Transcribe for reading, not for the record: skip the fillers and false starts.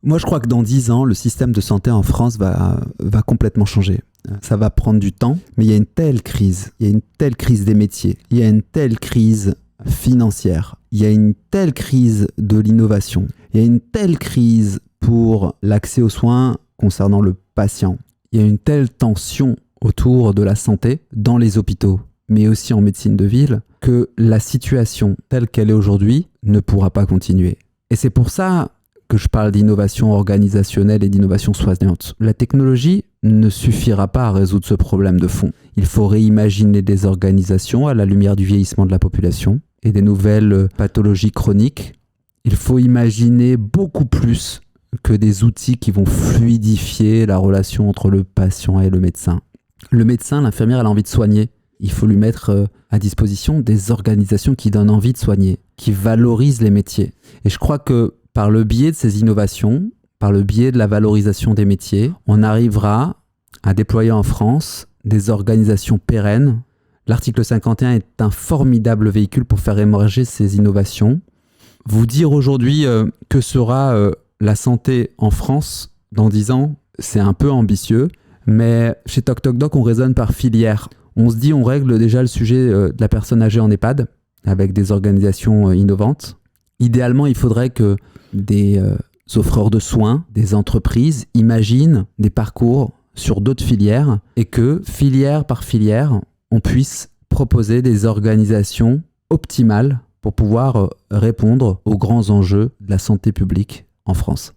Moi, je crois que dans 10 ans, le système de santé en France va complètement changer. Ça va prendre du temps, mais il y a une telle crise. Il y a une telle crise des métiers. Il y a une telle crise financière. Il y a une telle crise de l'innovation. Il y a une telle crise pour l'accès aux soins concernant le patient. Il y a une telle tension autour de la santé dans les hôpitaux, mais aussi en médecine de ville, que la situation telle qu'elle est aujourd'hui ne pourra pas continuer. Et c'est pour ça que je parle d'innovation organisationnelle et d'innovation soignante. La technologie ne suffira pas à résoudre ce problème de fond. Il faut réimaginer des organisations à la lumière du vieillissement de la population et des nouvelles pathologies chroniques. Il faut imaginer beaucoup plus que des outils qui vont fluidifier la relation entre le patient et le médecin. Le médecin, l'infirmière, elle a envie de soigner. Il faut lui mettre à disposition des organisations qui donnent envie de soigner, qui valorisent les métiers. Et je crois que par le biais de ces innovations, par le biais de la valorisation des métiers, on arrivera à déployer en France des organisations pérennes. L'article 51 est un formidable véhicule pour faire émerger ces innovations. Vous dire aujourd'hui que sera la santé en France dans 10 ans, c'est un peu ambitieux, mais chez Toc Toc Doc, on raisonne par filière. On se dit, on règle déjà le sujet de la personne âgée en EHPAD avec des organisations innovantes. Idéalement, il faudrait que des offreurs de soins, des entreprises imaginent des parcours sur d'autres filières et que, filière par filière, on puisse proposer des organisations optimales pour pouvoir répondre aux grands enjeux de la santé publique en France.